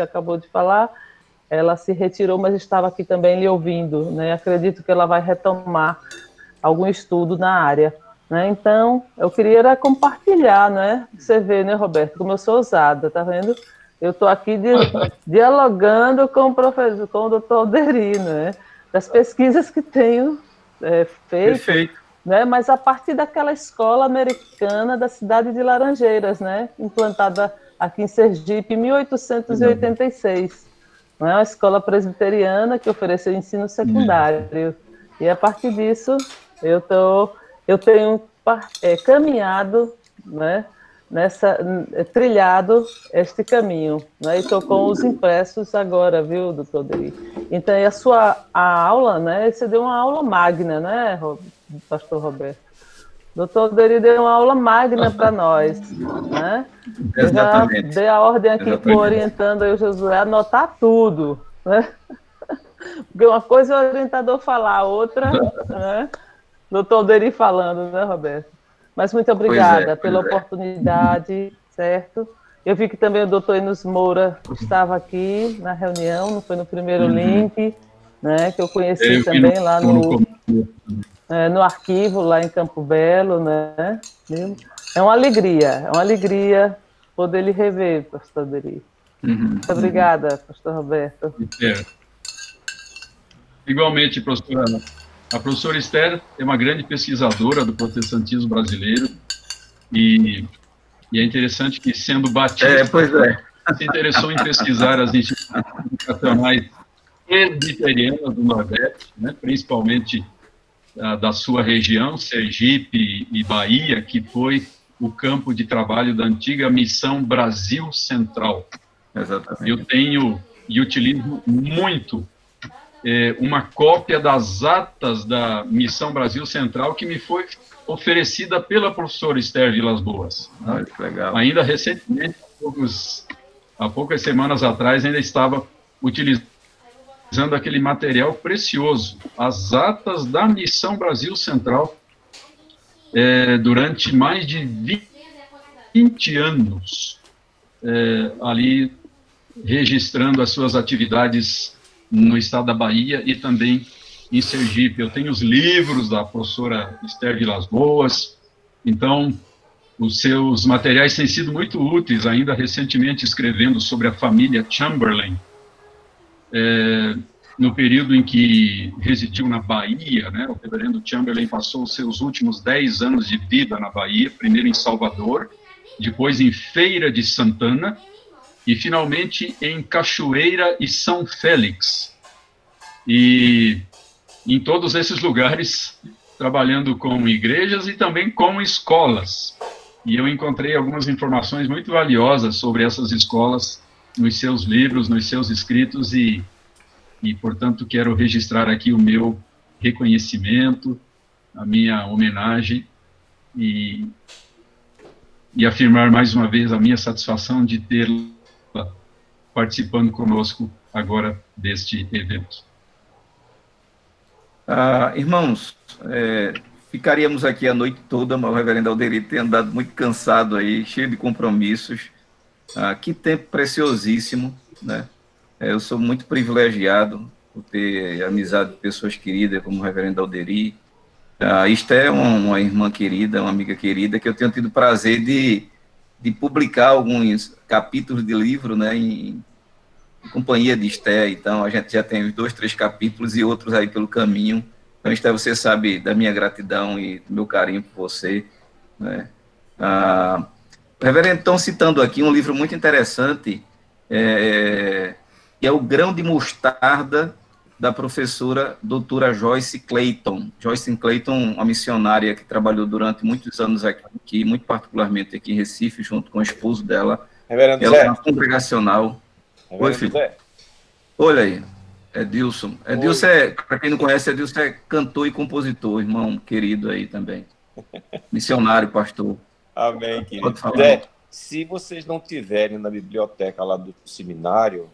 Speaker 5: acabou de falar, ela se retirou, mas estava aqui também lhe ouvindo, né? Acredito que ela vai retomar algum estudo na área, né? Então, eu queria compartilhar, né? Você vê, né, Roberto, como eu sou ousada, tá vendo? Eu estou aqui dialogando com o professor, com o doutor Alderi, né? Das pesquisas que tenho feito. Perfeito. Né? Mas a partir daquela escola americana da cidade de Laranjeiras, né? Implantada aqui em Sergipe em 1886. Né? Uma escola presbiteriana que ofereceu ensino secundário. E a partir disso, eu tenho caminhado, né? Trilhado este caminho, né? E estou com os impressos agora, viu, doutor Alderi? Então, e a aula, né? Você deu uma aula magna, né, pastor Roberto? Doutor Alderi deu uma aula magna para nós, né? Eu já dei a ordem aqui para orientando aí o Josué a anotar tudo, né? Porque uma coisa é o orientador falar, a outra, né? Doutor Alderi falando, né, Roberto? Mas muito obrigada pela oportunidade, certo? Eu vi que também o doutor Enos Moura estava aqui na reunião, não foi no primeiro link, né? Que eu conheci também lá no arquivo, lá em Campo Belo, né? É uma alegria poder lhe rever, pastor Alderi. Muito obrigada, pastor Roberto.
Speaker 2: Igualmente, professora Ana. A professora Esther é uma grande pesquisadora do protestantismo brasileiro e é interessante que, sendo batista, se interessou em pesquisar as instituições educacionais presbiterianas do Nordeste, né, principalmente da sua região, Sergipe e Bahia, que foi o campo de trabalho da antiga Missão Brasil Central. Exatamente. Eu tenho e utilizo muito uma cópia das atas da Missão Brasil Central que me foi oferecida pela professora Esther Vilas Boas. Né? Legal. Ainda recentemente, há poucas semanas atrás, ainda estava utilizando aquele material precioso, as atas da Missão Brasil Central, durante mais de 20 anos, ali registrando as suas atividades no estado da Bahia e também em Sergipe. Eu tenho os livros da professora Esther Vilas Boas, então os seus materiais têm sido muito úteis, ainda recentemente escrevendo sobre a família Chamberlain, no período em que residiu na Bahia, né? O reverendo Chamberlain passou os seus últimos 10 anos de vida na Bahia, primeiro em Salvador, depois em Feira de Santana, e finalmente em Cachoeira e São Félix. E em todos esses lugares, trabalhando com igrejas e também com escolas. E eu encontrei algumas informações muito valiosas sobre essas escolas nos seus livros, nos seus escritos, e portanto, quero registrar aqui o meu reconhecimento, a minha homenagem, e afirmar mais uma vez a minha satisfação de tê-la participando conosco agora deste evento.
Speaker 3: Irmãos, ficaríamos aqui a noite toda, mas o reverendo Alderi tem andado muito cansado aí, cheio de compromissos. Que tempo preciosíssimo, né? Eu sou muito privilegiado por ter amizade de pessoas queridas como o reverendo Alderi. Esther é uma irmã querida, uma amiga querida, que eu tenho tido o prazer de publicar alguns capítulos de livro, né, em companhia de Esther. Então, a gente já tem 2, 3 capítulos e outros aí pelo caminho. Então, Esther, você sabe da minha gratidão e do meu carinho por você, né? O reverendo estão citando aqui um livro muito interessante, que é O Grão de Mostarda, da professora doutora Joyce Clayton. Joyce Clayton, uma missionária que trabalhou durante muitos anos aqui, muito particularmente aqui em Recife, junto com o esposo dela.
Speaker 7: Reverendo
Speaker 3: ela
Speaker 7: Zé.
Speaker 3: é uma congregacional. Oi, filho. Zé. Olha aí, Edilson. Edilson para quem não conhece, Edilson é cantor e compositor, irmão querido aí também. Missionário, pastor.
Speaker 7: Amém, querido. Zé, se vocês não tiverem na biblioteca lá do seminário,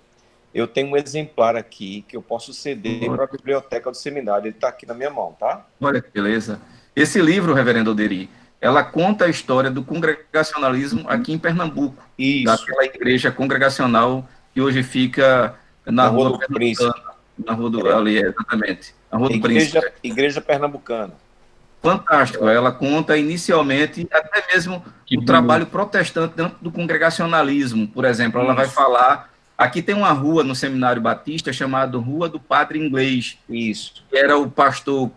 Speaker 7: eu tenho um exemplar aqui que eu posso ceder para a biblioteca do seminário. Ele está aqui na minha mão, tá?
Speaker 3: Olha que beleza. Esse livro, reverendo Alderi, ela conta a história do congregacionalismo aqui em Pernambuco.
Speaker 7: Isso.
Speaker 3: Daquela igreja congregacional que hoje fica na Rua do Príncipe. Na Rua do... Ali, exatamente. Na Rua do Príncipe.
Speaker 7: Igreja Pernambucana.
Speaker 3: Fantástico. Ela conta inicialmente até mesmo o trabalho protestante dentro do congregacionalismo. Por exemplo, ela vai falar... Aqui tem uma rua no Seminário Batista chamada Rua do Padre Inglês.
Speaker 7: Isso.
Speaker 3: Que era o pastor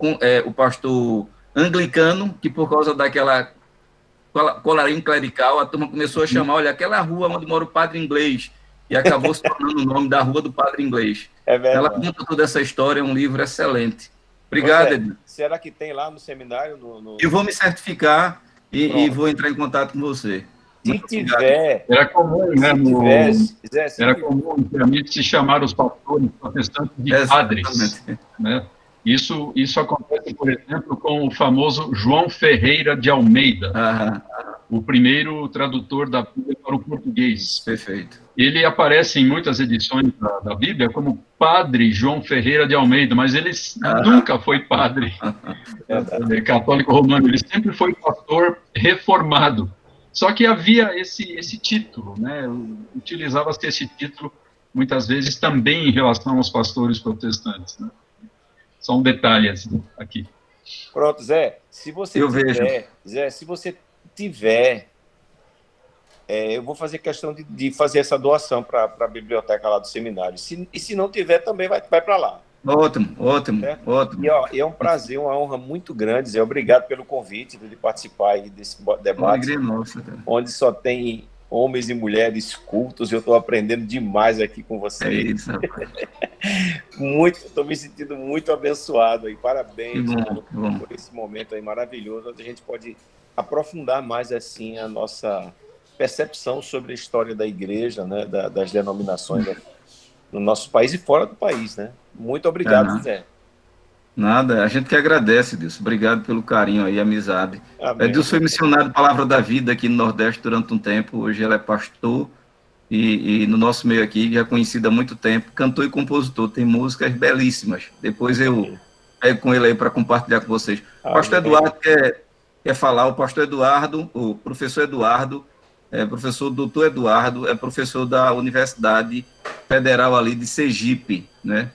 Speaker 3: anglicano, que por causa daquela colarinho clerical, a turma começou a chamar, olha, aquela rua onde mora o Padre Inglês, e acabou se tornando o nome da Rua do Padre Inglês.
Speaker 7: É verdade.
Speaker 3: Ela conta toda essa história, é um livro excelente. Obrigado, Edno.
Speaker 7: Será que tem lá no seminário?
Speaker 3: Eu vou me certificar e vou entrar em contato com você.
Speaker 7: Se tiver...
Speaker 2: Era comum, né? Era comum, antigamente, se chamar os pastores protestantes de padres. Né? Isso acontece, por exemplo, com o famoso João Ferreira de Almeida, o primeiro tradutor da Bíblia para o português.
Speaker 3: Perfeito.
Speaker 2: Ele aparece em muitas edições da Bíblia como Padre João Ferreira de Almeida, mas ele nunca foi padre católico romano, ele sempre foi pastor reformado. Só que havia esse título, né? Utilizava-se esse título muitas vezes também em relação aos pastores protestantes, né? Só um detalhe aqui.
Speaker 7: Pronto, Zé, se você tiver, eu vou fazer questão de fazer essa doação para a biblioteca lá do seminário. E se não tiver, também vai para lá.
Speaker 3: Ótimo.
Speaker 7: E é um prazer, uma honra muito grande, Zé. Obrigado pelo convite de participar aí desse debate.
Speaker 3: Nossa,
Speaker 7: onde só tem homens e mulheres cultos. Eu estou aprendendo demais aqui com vocês.
Speaker 3: É isso, rapaz.
Speaker 7: Estou me sentindo muito abençoado aí. Parabéns por esse momento aí maravilhoso, onde a gente pode aprofundar mais assim a nossa percepção sobre a história da igreja, né, das denominações no nosso país e fora do país, né? Muito obrigado, Zé.
Speaker 3: Nada, a gente que agradece, Deus. Obrigado pelo carinho aí, amizade. Deus foi missionário Palavra da Vida aqui no Nordeste durante um tempo. Hoje ele é pastor e no nosso meio aqui, já conhecido há muito tempo, cantor e compositor. Tem músicas belíssimas. Depois eu pego com ele aí para compartilhar com vocês. O pastor Eduardo quer falar. O pastor Eduardo, o professor Eduardo, professor doutor Eduardo, é professor da Universidade Federal ali de Sergipe, né?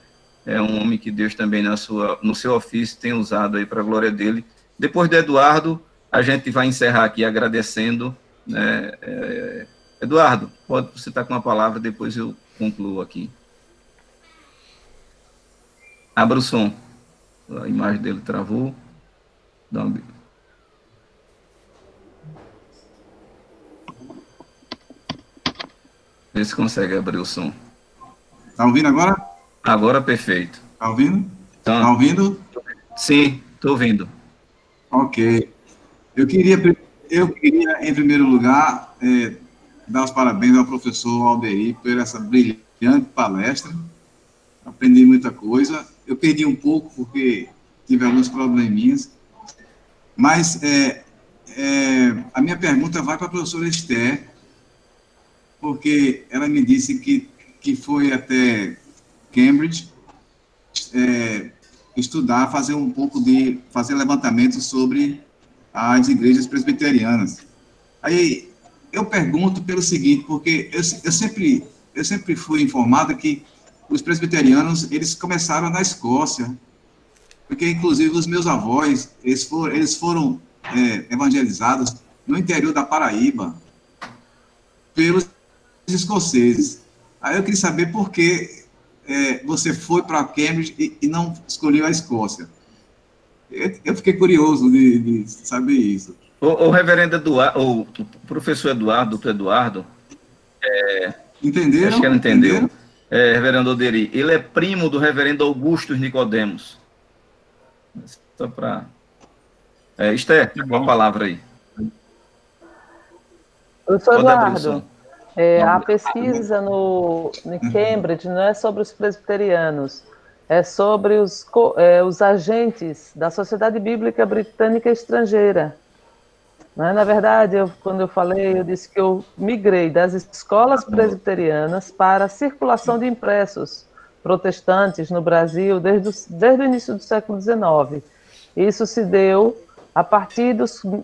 Speaker 3: É um homem que Deus também no seu ofício tem usado aí para a glória dele. Depois do Eduardo, a gente vai encerrar aqui agradecendo, né? Eduardo, você está com a palavra, depois eu concluo aqui. Abra o som. A imagem dele travou. Vê se consegue abrir o som.
Speaker 8: Tá ouvindo agora?
Speaker 3: Agora perfeito.
Speaker 8: Tá ouvindo?
Speaker 3: Então,
Speaker 8: tá ouvindo?
Speaker 3: Sim, estou ouvindo.
Speaker 8: Ok. Eu queria, em primeiro lugar, dar os parabéns ao professor Alderi por essa brilhante palestra. Aprendi muita coisa. Eu perdi um pouco porque tive alguns probleminhas. Mas a minha pergunta vai para a professora Esther, porque ela me disse que foi até Cambridge estudar, fazer levantamento sobre as igrejas presbiterianas. Aí eu pergunto pelo seguinte, porque eu sempre fui informado que os presbiterianos, eles começaram na Escócia, porque inclusive os meus avós, eles foram evangelizados no interior da Paraíba pelos escoceses. Aí eu queria saber por que você foi para Cambridge e não escolheu a Escócia. Eu fiquei curioso de saber isso.
Speaker 3: O reverendo Eduardo, o professor Eduardo, doutor Eduardo,
Speaker 8: entenderam?
Speaker 3: Acho que ela entendeu. Reverendo Alderi, ele é primo do reverendo Augusto Nicodemos. Só para... Esther, com a palavra aí.
Speaker 5: Professor Eduardo, a pesquisa em Cambridge não é sobre os presbiterianos, é sobre os agentes da Sociedade Bíblica Britânica Estrangeira. Na verdade, quando eu falei, eu disse que eu migrei das escolas presbiterianas para a circulação de impressos protestantes no Brasil desde o início do século XIX. Isso se deu a partir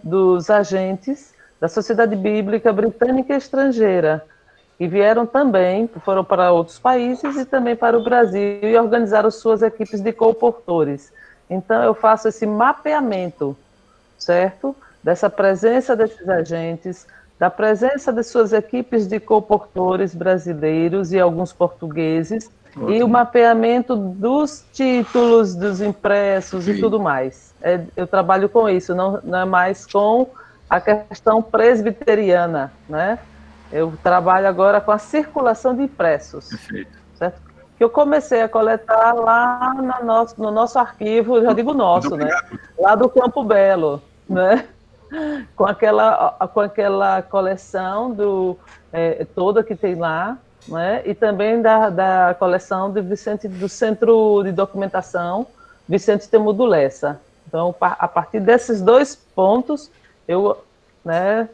Speaker 5: dos agentes da Sociedade Bíblica Britânica Estrangeira, que foram para outros países e também para o Brasil e organizaram suas equipes de colportores. Então, eu faço esse mapeamento certo? Dessa presença desses agentes, da presença de suas equipes de coportores brasileiros e alguns portugueses, e o mapeamento dos títulos, dos impressos e tudo mais. Eu trabalho com isso, não é mais com a questão presbiteriana, né? Eu trabalho agora com a circulação de impressos. Perfeito. Certo? Que eu comecei a coletar lá no nosso arquivo, já digo nosso, né? Lá do Campo Belo, né? Com aquela coleção toda que tem lá, né? E também da coleção do Centro de Documentação Vicente Temudo Lessa. Então, a partir desses 2 pontos, eu, né,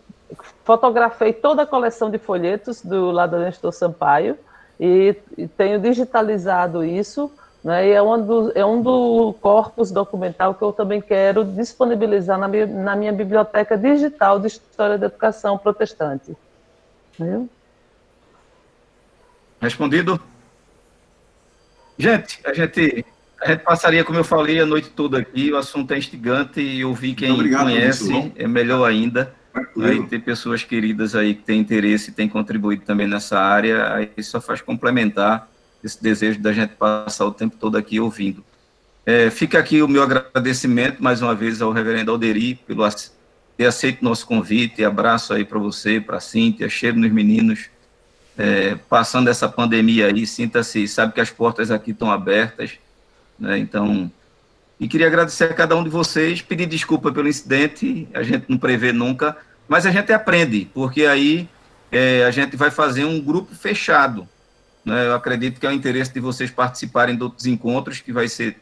Speaker 5: fotografei toda a coleção de folhetos do lado do Nestor Sampaio e tenho digitalizado isso, né, e é um do corpus documental que eu também quero disponibilizar na minha biblioteca digital de História da Educação Protestante. Viu?
Speaker 3: Respondido? Gente, a gente passaria, como eu falei, a noite toda aqui, o assunto é instigante e ouvir quem conhece professor. É melhor ainda. Aí ter pessoas queridas aí que têm interesse e têm contribuído também nessa área, aí só faz complementar esse desejo da gente passar o tempo todo aqui ouvindo. Fica aqui o meu agradecimento mais uma vez ao reverendo Alderi pelo ter aceito nosso convite, abraço aí para você, para a Cíntia, cheiro nos meninos, passando essa pandemia aí, sinta-se, sabe que as portas aqui estão abertas, né? Então, e queria agradecer a cada um de vocês, pedir desculpa pelo incidente, a gente não prevê nunca, mas a gente aprende, porque aí a gente vai fazer um grupo fechado, né? Eu acredito que é o interesse de vocês participarem de outros encontros, que vai ser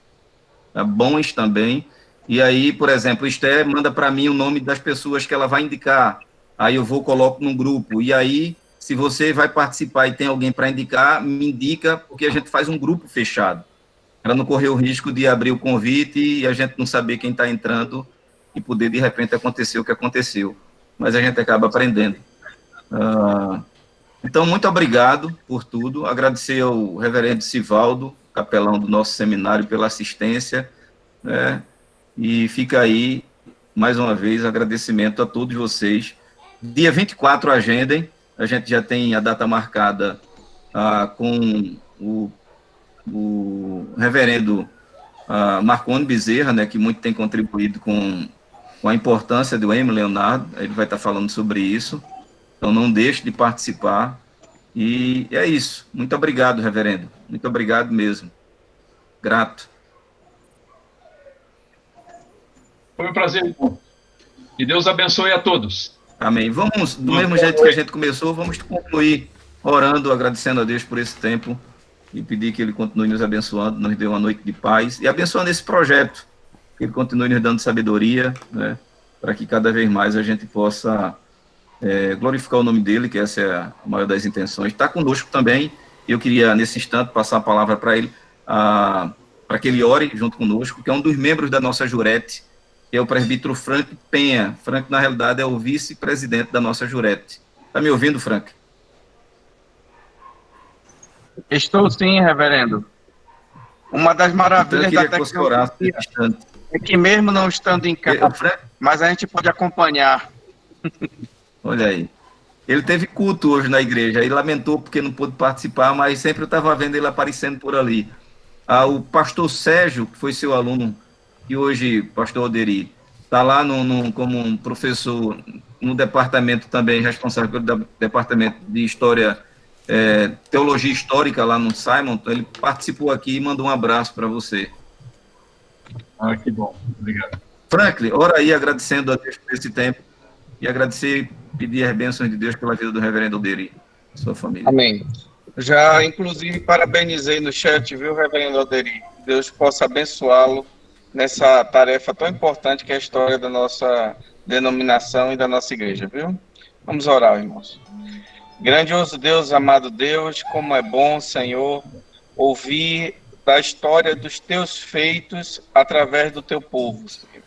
Speaker 3: bons também, e aí, por exemplo, Esther manda para mim o nome das pessoas que ela vai indicar, aí eu coloco num grupo, e aí, se você vai participar e tem alguém para indicar, me indica, porque a gente faz um grupo fechado, para não correr o risco de abrir o convite e a gente não saber quem está entrando e poder, de repente, acontecer o que aconteceu. Mas a gente acaba aprendendo. Então, muito obrigado por tudo. Agradecer ao reverendo Sivaldo, capelão do nosso seminário, pela assistência, né? E fica aí, mais uma vez, agradecimento a todos vocês. Dia 24, agendem. A gente já tem a data marcada com o reverendo Marconi Bezerra, né, que muito tem contribuído com a importância do Emílio Leonardo, ele vai estar falando sobre isso, então não deixe de participar, e é isso. Muito obrigado, reverendo, muito obrigado mesmo, grato.
Speaker 2: Foi um prazer, e Deus abençoe a todos.
Speaker 3: Amém. Vamos, do mesmo jeito que a gente começou, vamos concluir orando, agradecendo a Deus por esse tempo, e pedir que Ele continue nos abençoando, nos dê uma noite de paz, e abençoando esse projeto, que Ele continue nos dando sabedoria, né, para que cada vez mais a gente possa glorificar o nome dEle, que essa é a maior das intenções. Está conosco também, eu queria, nesse instante, passar a palavra para ele, para que ele ore junto conosco, que é um dos membros da nossa jurete, que é o presbítero Frank Penha. Frank, na realidade, é o vice-presidente da nossa jurete. Está me ouvindo, Frank?
Speaker 9: Estou sim, reverendo. Uma das maravilhas da tecnologia é que mesmo não estando em casa, mas a gente pode acompanhar.
Speaker 3: Olha aí. Ele teve culto hoje na igreja, aí lamentou porque não pôde participar, mas sempre eu estava vendo ele aparecendo por ali. O pastor Sérgio, que foi seu aluno, e hoje, pastor Alderi, está lá como um professor no departamento também, responsável pelo departamento de História, Teologia Histórica lá no Simon. Ele participou aqui e mandou um abraço para você.
Speaker 2: Que bom, obrigado.
Speaker 3: Franklin, ora aí agradecendo a Deus por esse tempo e agradecer, pedir as bênçãos de Deus pela vida do reverendo Alderi, sua família.
Speaker 9: Amém. Já, inclusive, parabenizei no chat, viu, reverendo Alderi? Deus possa abençoá-lo nessa tarefa tão importante que é a história da nossa denominação e da nossa igreja, viu? Vamos orar, irmãos. Grandioso Deus, amado Deus, como é bom, Senhor, ouvir da história dos teus feitos através do teu povo, Senhor.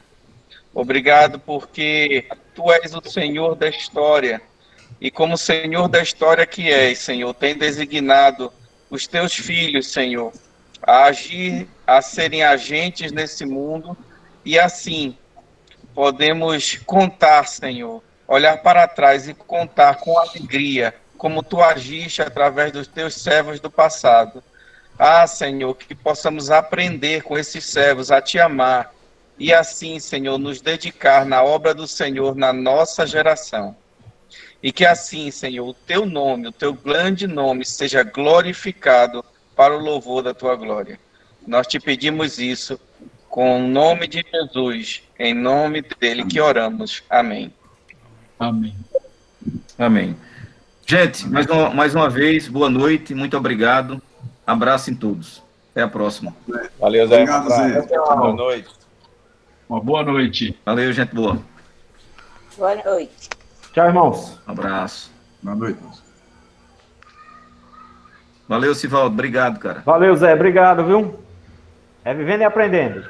Speaker 9: Obrigado porque tu és o Senhor da história, e como Senhor da história que és, Senhor, tem designado os teus filhos, Senhor, a agir, a serem agentes nesse mundo, e assim podemos contar, Senhor, olhar para trás e contar com alegria como tu agiste através dos teus servos do passado. Ah, Senhor, que possamos aprender com esses servos a te amar e assim, Senhor, nos dedicar na obra do Senhor na nossa geração. E que assim, Senhor, o teu nome, o teu grande nome seja glorificado para o louvor da tua glória. Nós te pedimos isso com o nome de Jesus, em nome dele que oramos. Amém.
Speaker 2: Amém.
Speaker 3: Amém. Gente, mais uma vez, boa noite, muito obrigado. Abraço em todos. Até a próxima.
Speaker 7: Valeu, Zé.
Speaker 8: Obrigado, Zé.
Speaker 7: Boa noite.
Speaker 2: Uma boa noite.
Speaker 3: Valeu, gente boa.
Speaker 10: Boa noite.
Speaker 1: Tchau, irmãos.
Speaker 3: Um abraço.
Speaker 8: Boa noite.
Speaker 3: Valeu, Sivaldo. Obrigado, cara.
Speaker 1: Valeu, Zé. Obrigado, viu? É vivendo e aprendendo.